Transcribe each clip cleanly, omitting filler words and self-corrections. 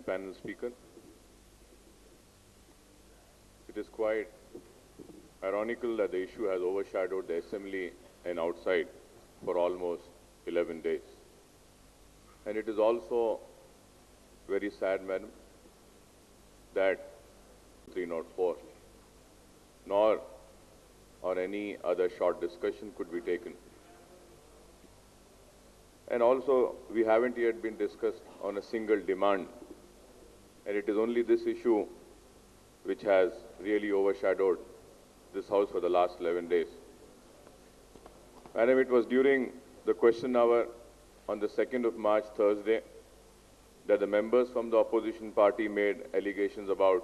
Panel Speaker. It is quite ironical that the issue has overshadowed the Assembly and outside for almost 11 days. And it is also very sad, Madam, that 304 nor any other short discussion could be taken. And also, we haven't yet been discussed on a single demand. And it is only this issue which has really overshadowed this House for the last 11 days. Madam, it was during the question hour on the 2nd of March, Thursday, that the members from the opposition party made allegations about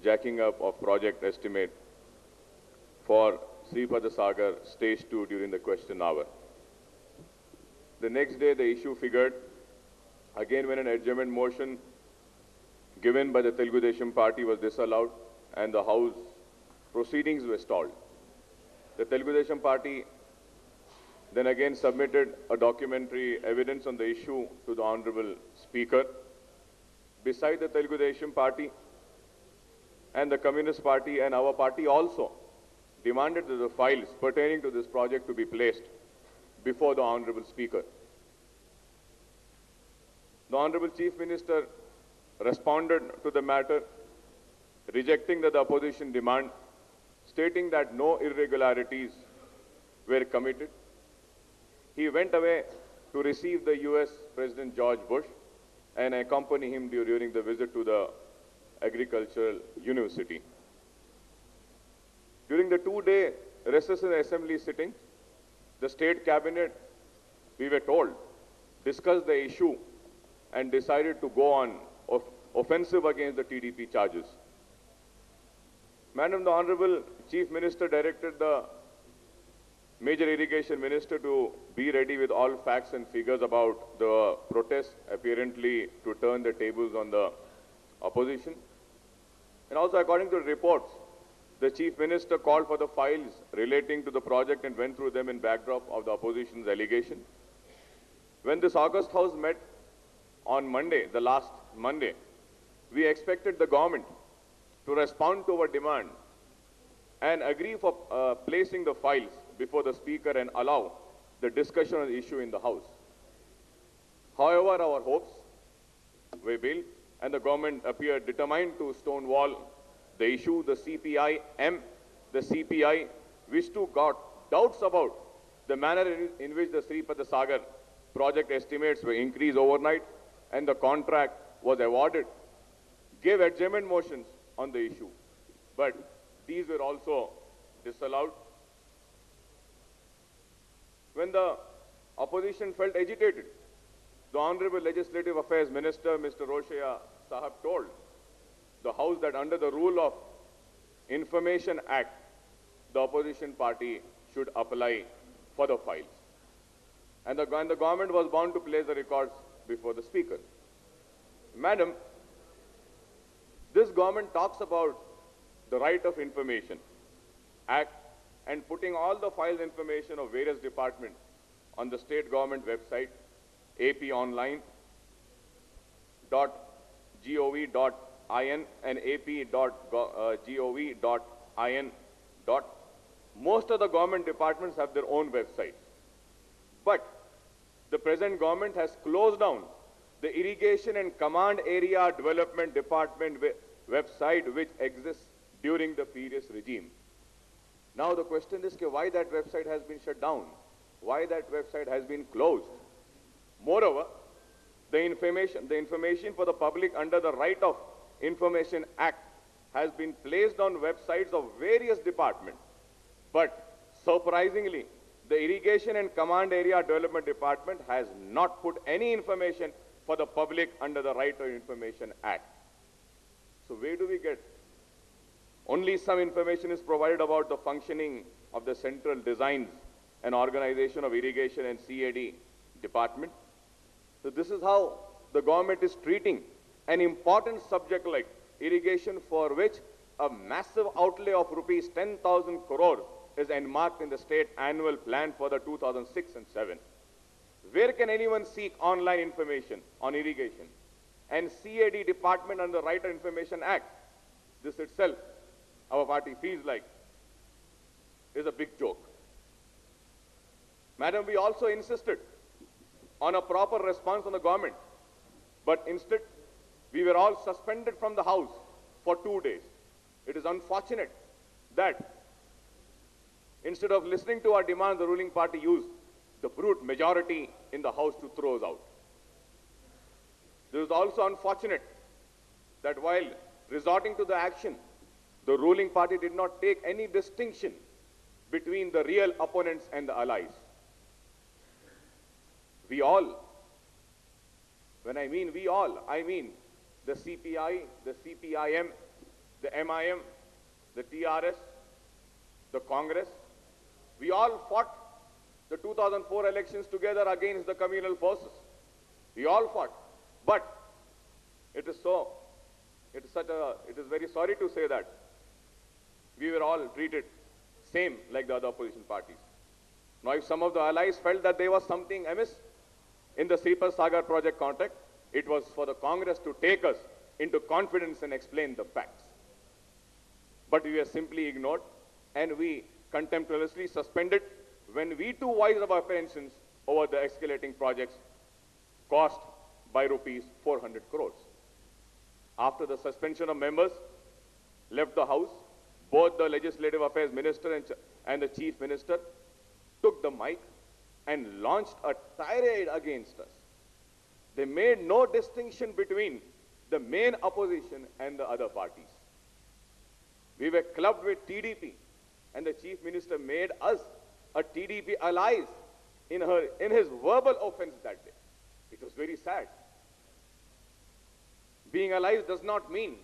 jacking up of project estimate for Sriramsagar Stage 2 during the question hour. The next day, the issue figured again when an adjournment motion given by the Telugu Desam party was disallowed and the House proceedings were stalled. The Telugu Desam party then again submitted a documentary evidence on the issue to the Honorable Speaker. Beside the Telugu Desam party and the Communist Party and our party also demanded that the files pertaining to this project to be placed before the Honorable Speaker. The Honorable Chief Minister responded to the matter, rejecting the opposition demand, stating that no irregularities were committed. He went away to receive the US President George Bush and accompany him during the visit to the Agricultural University. During the two-day recess in the Assembly sitting, the State Cabinet, we were told, discussed the issue and decided to go on offensive against the TDP charges. Madam, the Honorable Chief Minister directed the Major Irrigation Minister to be ready with all facts and figures about the protest, apparently to turn the tables on the opposition. And also, according to the reports, the Chief Minister called for the files relating to the project and went through them in backdrop of the opposition's allegation. When this August House met on Monday, the last Monday, we expected the government to respond to our demand and agree for placing the files before the Speaker and allow the discussion on the issue in the House. However, our hopes were built and the government appeared determined to stonewall the issue. The CPI wished to got doubts about the manner in which the Sriramsagar project estimates were increased overnight and the contract was awarded, gave adjournment motions on the issue. But these were also disallowed. When the opposition felt agitated, the Honorable Legislative Affairs Minister, Mr. Roshaya Sahab, told the House that under the rule of Information Act, the opposition party should apply for the files. And the government was bound to place the records before the Speaker. Madam, this government talks about the Right of Information Act and putting all the files information of various departments on the state government website, aponline.gov.in and ap.gov.in. Most of the government departments have their own websites. But the present government has closed down the Irrigation and Command Area Development Department website which exists during the previous regime. Now the question is why that website has been shut down, why that website has been closed. Moreover, the information for the public under the Right of Information Act has been placed on websites of various departments. But surprisingly, the Irrigation and Command Area Development Department has not put any information for the public under the Right of Information Act. So where do we get? Only some information is provided about the functioning of the central designs and organization of irrigation and CAD department. So this is how the government is treating an important subject like irrigation, for which a massive outlay of rupees 10,000 crores is earmarked in the state annual plan for the 2006 and 7. Where can anyone seek online information on irrigation? and CAD department under the Right to Information Act. This itself, our party feels like, is a big joke. Madam, we also insisted on a proper response from the government, but instead, we were all suspended from the House for 2 days. It is unfortunate that instead of listening to our demands, the ruling party used the brute majority in the House to throw us out. This is also unfortunate that while resorting to the action, the ruling party did not take any distinction between the real opponents and the allies. We all, when I mean we all, I mean the CPI, the CPIM, the MIM, the TRS, the Congress. We all fought the 2004 elections together against the communal forces. We all fought. But it is very sorry to say that we were all treated same like the other opposition parties. Now, if some of the allies felt that there was something amiss in the Sriramsagar Project context, it was for the Congress to take us into confidence and explain the facts. But we were simply ignored, and we contemptuously suspended when we too voiced our apprehensions over the escalating projects cost by rupees 400 crores. After the suspension of members left the House, both the Legislative Affairs Minister and the Chief Minister took the mic and launched a tirade against us. They made no distinction between the main opposition and the other parties. We were clubbed with TDP, and the Chief Minister made us a TDP allies in his verbal offense that day. It was very sad. Being allies does not mean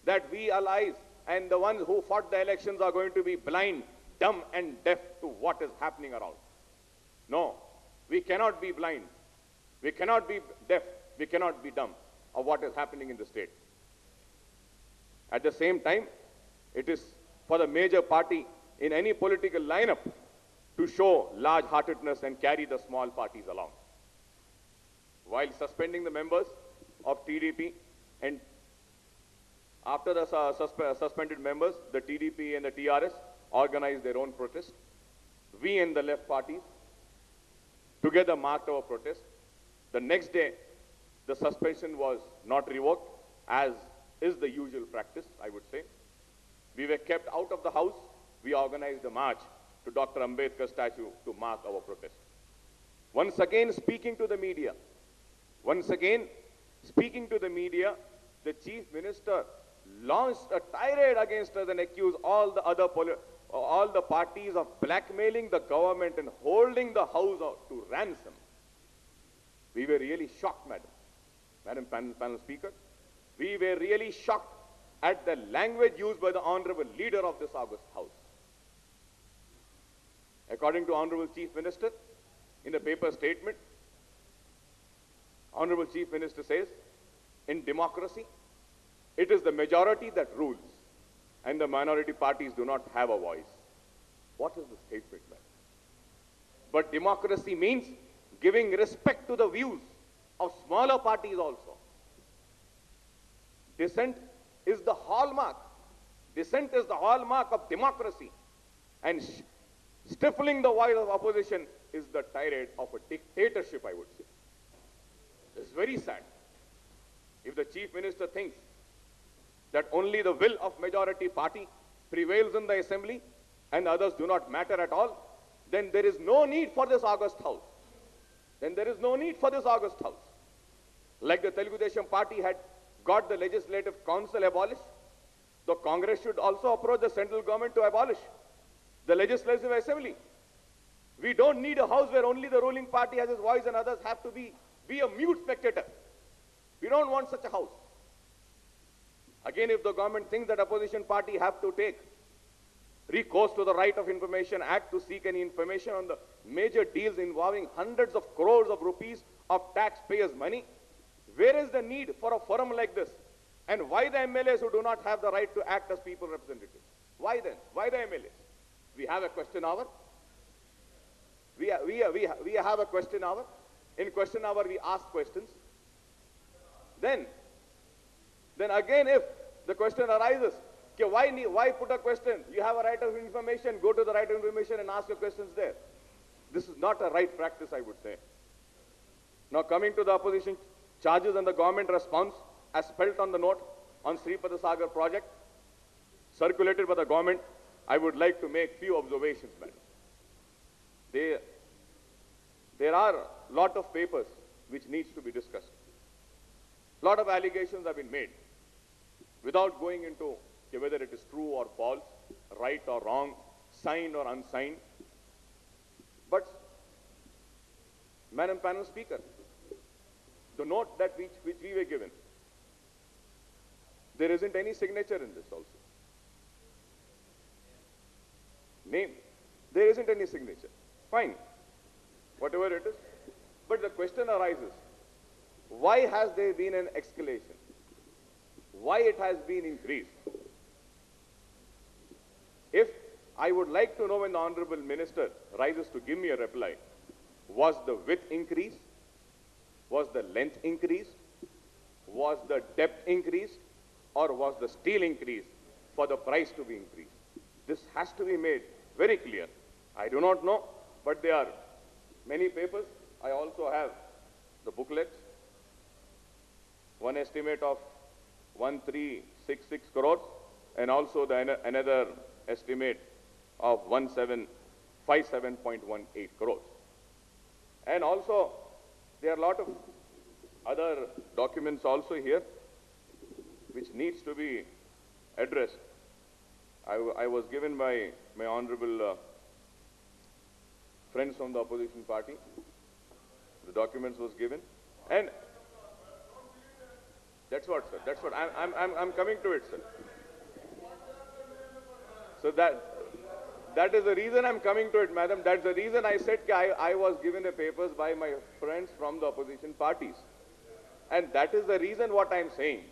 that we allies and the ones who fought the elections are going to be blind, dumb and deaf to what is happening around. No, we cannot be blind. We cannot be deaf. We cannot be dumb of what is happening in the state. At the same time, it is for the major party in any political lineup to show large-heartedness and carry the small parties along. While suspending the members of TDP, and after the suspended members, the TDP and the TRS organized their own protest. We and the left parties together marked our protest. The next day, the suspension was not revoked, as is the usual practice, I would say. We were kept out of the House. We organized a march to Dr. Ambedkar's statue to mark our protest. Once again, speaking to the media, the Chief Minister launched a tirade against us and accused all the parties of blackmailing the government and holding the House out to ransom. We were really shocked, Madam Panel Speaker. We were really shocked at the language used by the Honorable Leader of this august House. According to Honorable Chief Minister, in the paper statement, Honorable Chief Minister says, in democracy, it is the majority that rules, and the minority parties do not have a voice. What is the statement, man? But democracy means giving respect to the views of smaller parties also. Dissent is the hallmark. Dissent is the hallmark of democracy. And stifling the voice of opposition is the tirade of a dictatorship, I would say. It's very sad. If the Chief Minister thinks that only the will of majority party prevails in the assembly and others do not matter at all, then there is no need for this august House. Like the Telugu Desam party had got the Legislative Council abolished, the Congress should also approach the central government to abolish the Legislative Assembly. We don't need a House where only the ruling party has its voice and others have to be a mute spectator. We don't want such a House. Again, if the government thinks that opposition party have to take recourse to the Right of Information Act to seek any information on the major deals involving hundreds of crores of rupees of taxpayers' money, where is the need for a forum like this? And why the MLAs who do not have the right to act as people representatives? Why then? Why the MLAs? We have a question hour. We have a question hour. In question hour, we ask questions. Then again, if the question arises, okay, why put a question? You have a right of information, go to the right of information and ask your questions there. This is not a right practice, I would say. Now, coming to the opposition charges and the government response, as spelt on the note on Sriramsagar Project, circulated by the government, I would like to make few observations, madam. There are a lot of papers which needs to be discussed. Lot of allegations have been made. Without going into whether it is true or false, right or wrong, signed or unsigned. But, Madam Panel Speaker, the note that which we were given, there isn't any signature in this also. Name, there isn't any signature. Fine, whatever it is. But the question arises, why has there been an escalation? Why it has been increased? If I would like to know, when the Honorable Minister rises to give me a reply, was the width increased? Was the length increased? Was the depth increased? Or was the steel increased for the price to be increased? This has to be made very clear. I do not know, but there are many papers. I also have the booklets. One estimate of 1366 crores and also another estimate of 1757.18 crores. And also there are a lot of other documents also here which needs to be addressed. I was given by my honorable friends from the opposition party. The documents was given, and that's what, sir. That's what I'm coming to it, sir. So that is the reason I'm coming to it, madam. That's the reason I said I was given the papers by my friends from the opposition parties, and that is the reason what I'm saying.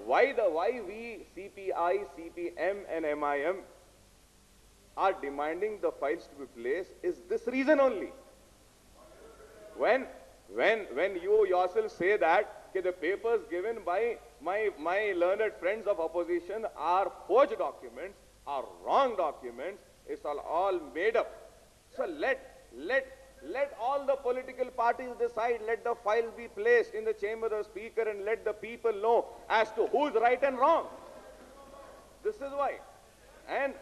Why we CPI, CPM, and MIM are demanding the files to be placed is this reason only. When you yourself say that the papers given by my learned friends of opposition are forged documents, are wrong documents, it's all made up. So let all the political parties decide, let the files be placed in the chamber of the speaker and let the people know as to who's right and wrong. This is why. And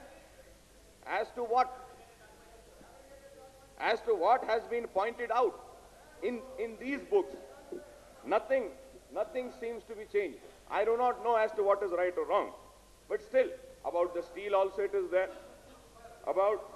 as to what has been pointed out in these books, nothing seems to be changed. I do not know as to what is right or wrong. But still, about the steel also it is there. About